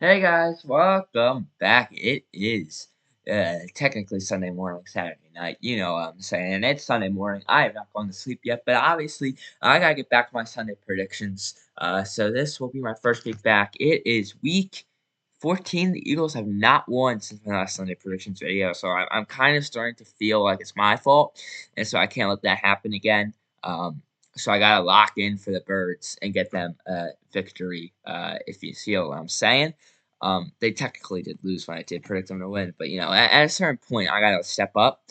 Hey guys, welcome back. It is technically Sunday morning, Saturday night. You know what I'm saying. It's Sunday morning. I have not gone to sleep yet, but obviously I gotta get back to my Sunday predictions. So this will be my first week back. It is week 14. The Eagles have not won since my last Sunday predictions video, so I'm kind of starting to feel like it's my fault, and so I can't let that happen again. Um, so I gotta lock in for the Birds and get them victory. If you see what I'm saying. They technically did lose when I did predict them to win, but at a certain point, I gotta step up.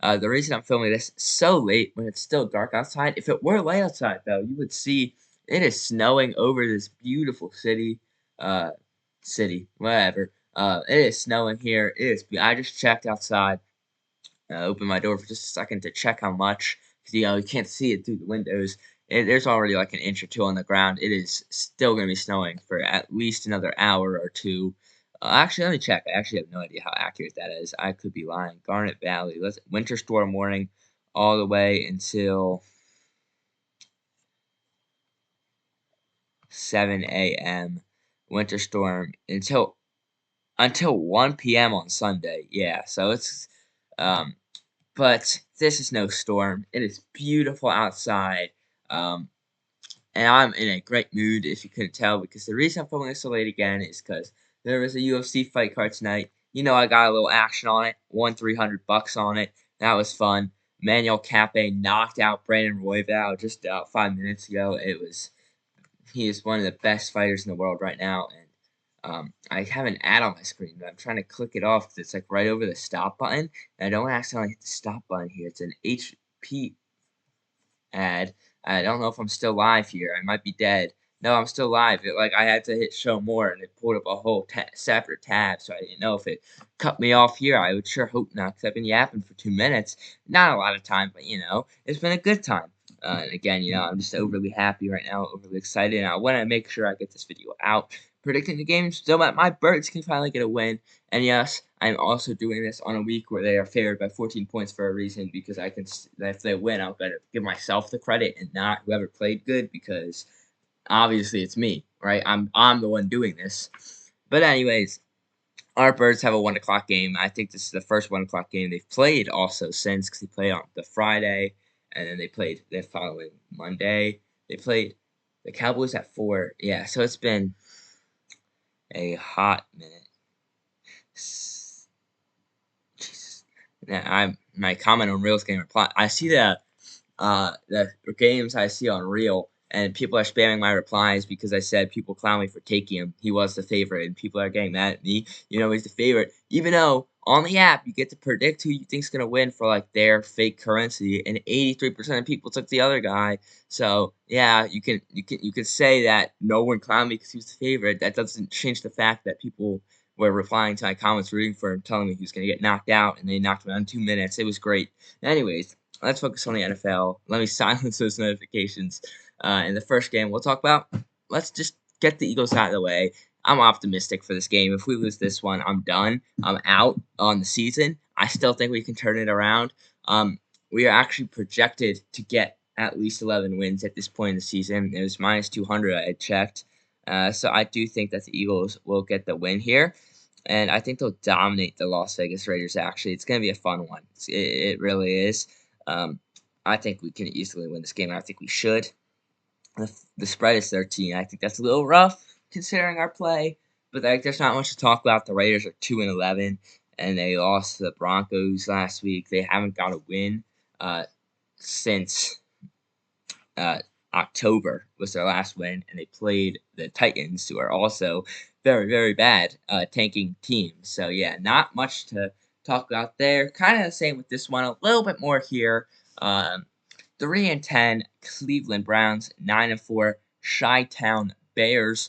The reason I'm filming this so late when it's still dark outside, if it were light outside though, you would see it is snowing over this beautiful city. Uh, whatever. It is snowing here. It is. I just checked outside. Opened my door for just a second to check how much, because you can't see it through the windows. There's already like an inch or two on the ground. It is still going to be snowing for at least another hour or two. Actually, let me check. I actually have no idea how accurate that is. I could be lying. Garnet Valley. Let's winter storm warning all the way until 7 a.m. Winter storm until 1 p.m. on Sunday. Yeah, so it's um but this is no storm. It is beautiful outside. Um, and I'm in a great mood, if you couldn't tell, because the reason I'm filming this so late again is because there was a UFC fight card tonight. I got a little action on it. Won $300 on it. That was fun. Manuel Cape knocked out Brandon Royval just about 5 minutes ago. He is one of the best fighters in the world right now, and I have an ad on my screen, but I'm trying to click it off because it's like right over the stop button. And I don't accidentally hit the stop button here. It's an HP ad. I don't know if I'm still live here. I might be dead. No, I'm still live. I had to hit show more, and it pulled up a whole separate tab, so I didn't know if it cut me off here. I would sure hope not, because I've been yapping for 2 minutes. Not a lot of time, but it's been a good time. And again, I'm just overly happy right now, overly excited, and I want to make sure I get this video out. Predicting the games so that my Birds can finally get a win. And yes, I'm also doing this on a week where they are favored by 14 points for a reason, because if they win, I'll better give myself the credit and not whoever played good, because obviously it's me, right? I'm the one doing this. But anyways, our Birds have a 1 o'clock game. I think this is the first 1 o'clock game they've played also since, because they played on the Friday, and then they played the following Monday. They played the Cowboys at 4. Yeah, so it's been a hot minute. Jesus. My comment on Reel's getting reply. I see the games I see on Reel, and people are spamming my replies because I said people clown me for taking him. He was the favorite, and people are getting mad at me. He's the favorite, even though on the app you get to predict who you think's gonna win for like their fake currency, and 83% of people took the other guy. So yeah, you can say that no one clowned me because he was the favorite. That doesn't change the fact that people were replying to my comments, rooting for him, telling me he was gonna get knocked out, and they knocked him out in 2 minutes. It was great. Anyways, let's focus on the NFL. Let me silence those notifications. In the first game we'll talk about, let's just get the Eagles out of the way. I'm optimistic for this game. If we lose this one, I'm done. I'm out on the season. I still think we can turn it around. We are actually projected to get at least 11 wins at this point in the season. It was minus 200 I had checked. So I do think that the Eagles will get the win here. And I think they'll dominate the Las Vegas Raiders, actually. It's going to be a fun one. It really is. Um, I think we can easily win this game. I think we should. The spread is 13. I think that's a little rough considering our play, but there's not much to talk about. The Raiders are 2-11, and they lost to the Broncos last week. They haven't got a win since October was their last win, and they played the Titans, who are also very, very bad tanking team. So yeah, not much to talk about there. Kind of the same with this one. A little bit more here. Um, 3-10 Cleveland Browns, 9-4 Chi-Town Bears.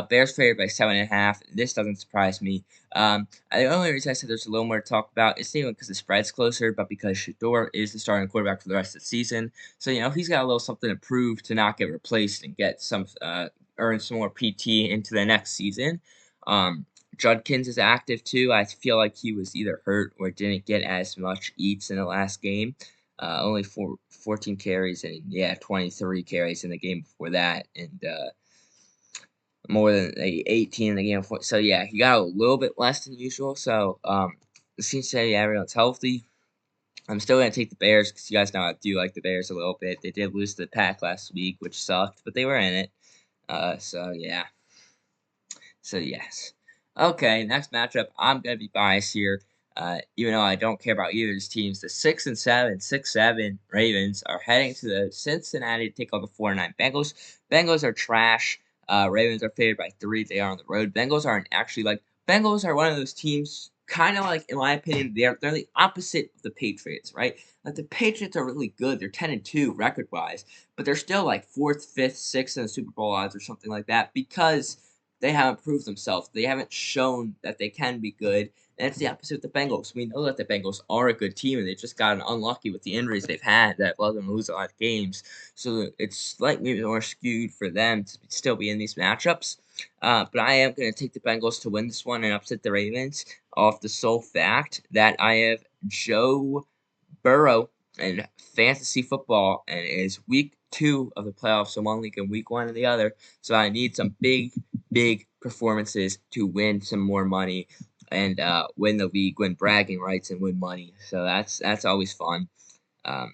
Bears favored by 7.5. This doesn't surprise me. The only reason I said there's a little more to talk about is not even because the spread's closer, but because Shador is the starting quarterback for the rest of the season. So he's got a little something to prove to not get replaced and get earn some more PT into the next season. Judkins is active too. I feel like he was either hurt or didn't get as much eats in the last game. Only 14 carries and 23 carries in the game before that. And more than 18 in the game before. So yeah, he got a little bit less than usual. So it seems to say everyone's healthy. I'm still gonna take the Bears because you guys know I do like the Bears a little bit. They did lose to the Pack last week, which sucked, but they were in it. So yeah. So yes. Okay, next matchup. I'm gonna be biased here. Even though I don't care about either of these teams, the 6-7 Ravens are heading to the Cincinnati to take on the 4-9 Bengals. Bengals are trash. Ravens are favored by 3. They are on the road. Bengals aren't actually like Bengals are one of those teams, kind of like in my opinion, they're the opposite of the Patriots, right? Like the Patriots are really good. They're 10-2 record wise, but they're still like 4th, 5th, 6th in the Super Bowl odds or something like that because they haven't proved themselves. They haven't shown that they can be good. And it's the opposite of the Bengals. We know that the Bengals are a good team, and they've just gotten unlucky with the injuries they've had that let them lose a lot of games. So it's slightly more skewed for them to still be in these matchups. But I am going to take the Bengals to win this one and upset the Ravens off the sole fact that I have Joe Burrow in fantasy football, and it is week 2 of the playoffs in one league and week 1 in the other. So I need some big performances to win some more money and win the league, win bragging rights, and win money. So that's always fun. Um,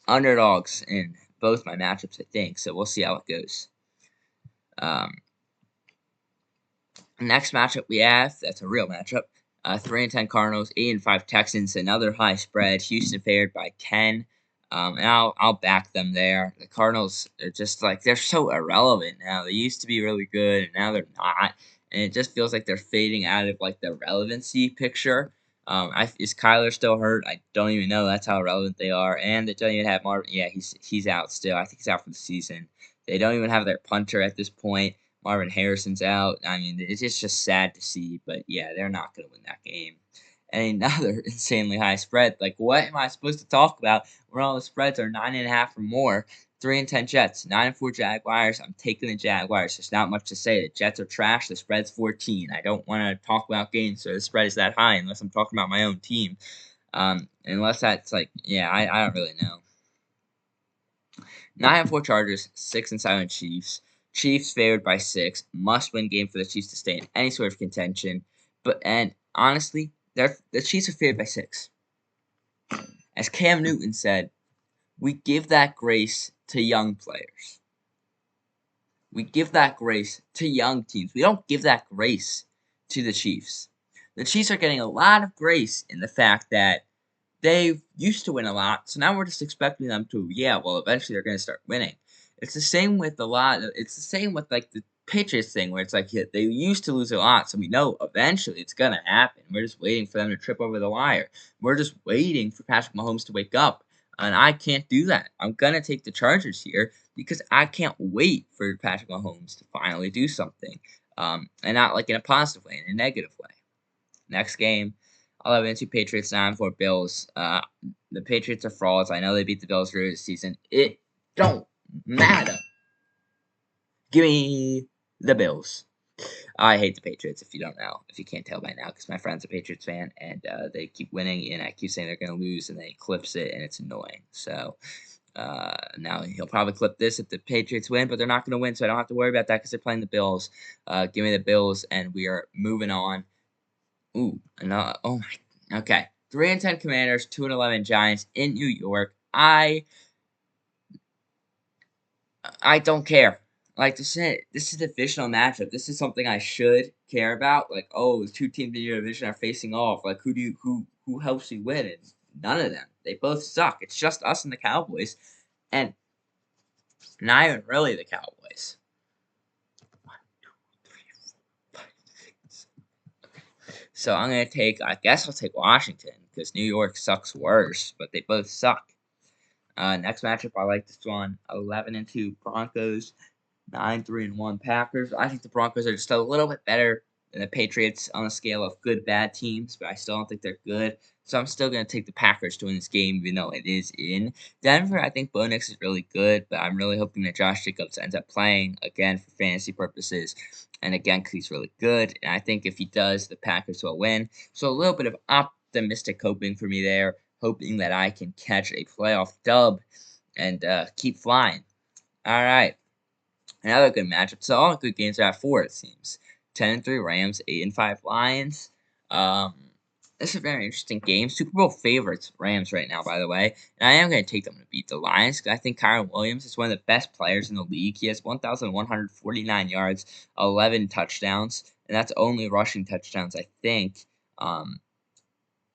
Underdogs in both my matchups, I think. So we'll see how it goes. Um, Next matchup we have, that's a real matchup. 3-10 Cardinals, 8-5 Texans, another high spread. Houston favored by 10. And I'll back them there. The Cardinals are just like they're so irrelevant now. They used to be really good, and now they're not. And it just feels like they're fading out of like the relevancy picture. Is Kyler still hurt? I don't even know. That's how relevant they are. And they don't even have Marvin. Yeah, he's out still. I think he's out for the season. They don't even have their punter at this point. Marvin Harrison's out. I mean, it's just sad to see, but yeah, they're not going to win that game. And another insanely high spread. Like, what am I supposed to talk about where all the spreads are 9.5 or more? 3-10 Jets, 9-4 Jaguars. I'm taking the Jaguars. There's not much to say. The Jets are trash. The spread's 14. I don't want to talk about games so the spread is that high unless I'm talking about my own team. Unless that's like, yeah, I don't really know. 9-4 Chargers, 6-7 Chiefs. Chiefs favored by 6. Must win game for the Chiefs to stay in any sort of contention. And honestly, the Chiefs are favored by 6. As Cam Newton said, we give that grace to young players. We give that grace to young teams. We don't give that grace to the Chiefs. The Chiefs are getting a lot of grace in the fact that they used to win a lot, so now we're just expecting them to, yeah, well, eventually they're going to start winning. It's the same with it's the same with, like, the Patriots thing where it's like, yeah, they used to lose a lot, so we know eventually it's going to happen. We're just waiting for them to trip over the wire. We're just waiting for Patrick Mahomes to wake up, and I can't do that. I'm going to take the Chargers here because I can't wait for Patrick Mahomes to finally do something, and not, like, in a positive way, in a negative way. Next game, 11-2 Patriots, 9-4 Bills. The Patriots are frauds. I know they beat the Bills earlier this season. It don't matter. Give me the Bills. I hate the Patriots, if you don't know, if you can't tell by now, because my friend's a Patriots fan, and they keep winning, and I keep saying they're going to lose, and then he clips it, and it's annoying. So now he'll probably clip this if the Patriots win, but they're not going to win, so I don't have to worry about that because they're playing the Bills. Give me the Bills, and we are moving on. Ooh, no, oh my, okay. 3-10 Commanders, 2-11 Giants in New York. I don't care. Like this is a divisional matchup. This is something I should care about. Like, oh, the two teams in your division are facing off. Like, who helps you win? And none of them. They both suck. It's just us and the Cowboys, and not even really the Cowboys. 1, 2, 3, 4, 5, 6. So I'm gonna take. I guess I'll take Washington because New York sucks worse, but they both suck. Next matchup, I like this one. 11-2 Broncos, 9-3-1 Packers. I think the Broncos are just a little bit better than the Patriots on the scale of good bad teams, but I still don't think they're good. So I'm still gonna take the Packers to win this game, even though it is in Denver. I think Bo Nix is really good, but I'm really hoping that Josh Jacobs ends up playing again for fantasy purposes, and again because he's really good. And I think if he does, the Packers will win. So a little bit of optimistic hoping for me there, hoping that I can catch a playoff dub and keep flying. All right. Another good matchup. So all good games are at 4, it seems. 10-3 Rams, 8-5 Lions. Um, this is a very interesting game. Super Bowl favorites, Rams right now, by the way. And I am going to take them to beat the Lions because I think Kyren Williams is one of the best players in the league. He has 1,149 yards, 11 touchdowns, and that's only rushing touchdowns, I think. Um,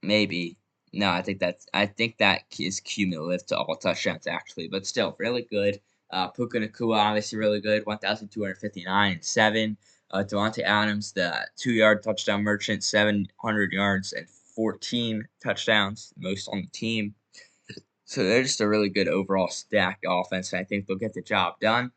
Maybe. No, I think that is cumulative to all touchdowns actually, but still really good. Puka Nacua obviously really good, 1,259 and 7. Devontae Adams, the 2-yard touchdown merchant, 700 yards and 14 touchdowns, most on the team. So they're just a really good overall stacked offense, and I think they'll get the job done.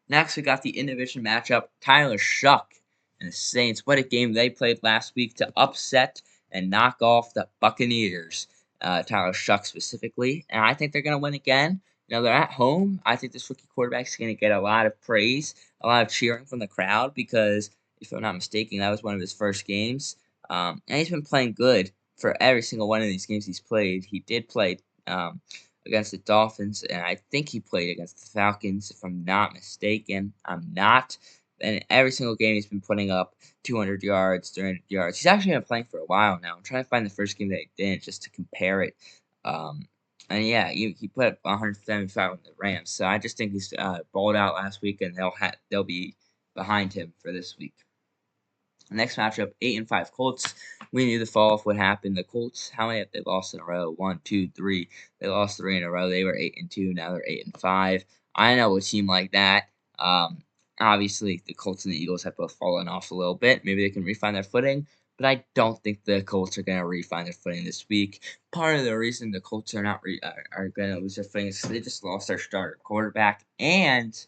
Next, we got the in-division matchup, Tyler Shuck and the Saints. What a game they played last week to upset and knock off the Buccaneers. Tyler Shuck specifically, and I think they're going to win again. You know, they're at home. I think this rookie quarterback is going to get a lot of praise, a lot of cheering from the crowd because, if I'm not mistaken, that was one of his first games. And he's been playing good for every single one of these games he's played. He did play against the Dolphins, and I think he played against the Falcons, if I'm not mistaken. I'm not. And every single game he's been putting up 200 yards, 300 yards. He's actually been playing for a while now. I'm trying to find the first game that he didn't just to compare it. And yeah, he put up 175 on the Rams. So I just think he's balled out last week, and they'll be behind him for this week. Next matchup, 8-5 Colts. We knew the fall off what happened. The Colts, how many have they lost in a row? 1, 2, 3. They lost 3 in a row. They were 8-2. Now they're 8-5. I know a team like that. Obviously, the Colts and the Eagles have both fallen off a little bit. Maybe they can refine their footing, but I don't think the Colts are going to refine their footing this week. Part of the reason the Colts are not are going to lose their footing is they just lost their starter quarterback, and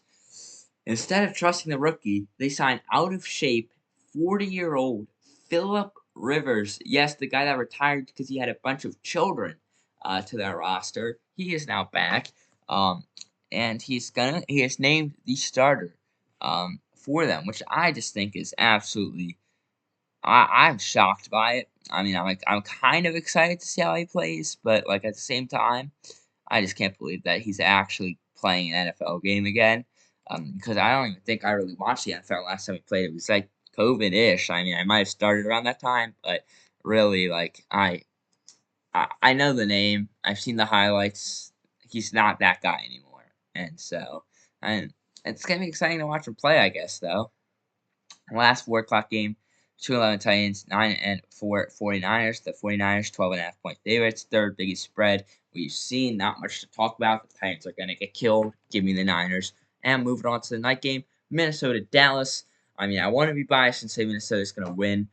instead of trusting the rookie, they signed out of shape 40-year-old Philip Rivers. Yes, the guy that retired because he had a bunch of children to their roster. He is now back. And he has named the starter for them, which I just think is absolutely I'm shocked by it. I mean, I'm kind of excited to see how he plays, but like at the same time, I just can't believe that he's actually playing an NFL game again. Because I don't even think I really watched the NFL last time he played. It was like COVID-ish. I mean, I might have started around that time, but really, like I know the name. I've seen the highlights. He's not that guy anymore, and so and it's gonna be exciting to watch him play. I guess though. Last 4 o'clock game, 2-11 Titans, 9-4 49ers. The 49ers 12.5 point favorites, third biggest spread we've seen. Not much to talk about. The Titans are gonna get killed. Give me the Niners. And moving on to the night game, Minnesota Dallas. I mean, I want to be biased and say Minnesota's gonna win,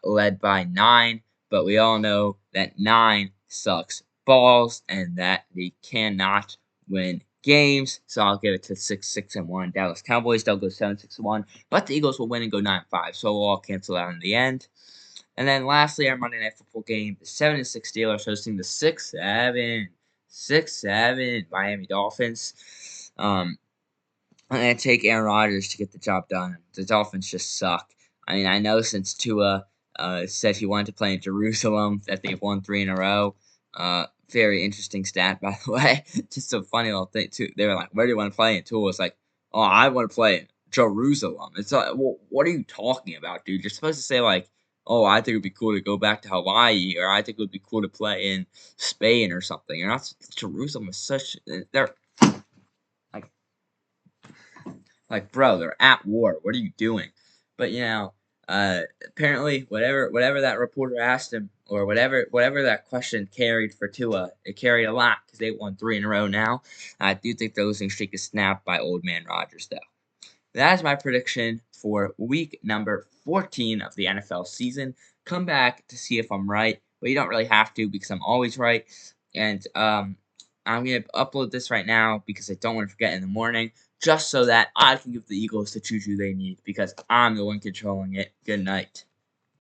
led by 9, but we all know that 9 sucks balls and that they cannot win games. So I'll give it to 6-1 Dallas Cowboys. They'll go 7-6-1. But the Eagles will win and go 9-5, so we'll all cancel out in the end. And then lastly, our Monday Night Football game, the 7-6 Steelers hosting the 6-7 Miami Dolphins. I'm going to take Aaron Rodgers to get the job done. The Dolphins just suck. I mean, I know since Tua said he wanted to play in Jerusalem that they've won 3 in a row. Very interesting stat, by the way. Just a funny little thing, too. They were like, where do you want to play? And Tua was like, oh, I want to play in Jerusalem. It's like, well, what are you talking about, dude? You're supposed to say, like, oh, I think it would be cool to go back to Hawaii, or I think it would be cool to play in Spain or something. You're not, Jerusalem is such, they're, like, bro, they're at war. What are you doing? But, apparently, whatever that reporter asked him, or whatever that question carried for Tua, it carried a lot because they won 3 in a row now. I do think the losing streak is snapped by Old Man Rodgers, though. That is my prediction for week number 14 of the NFL season. Come back to see if I'm right, but you don't really have to because I'm always right. And I'm going to upload this right now because I don't want to forget in the morning, just so that I can give the Eagles the juju they need because I'm the one controlling it. Good night.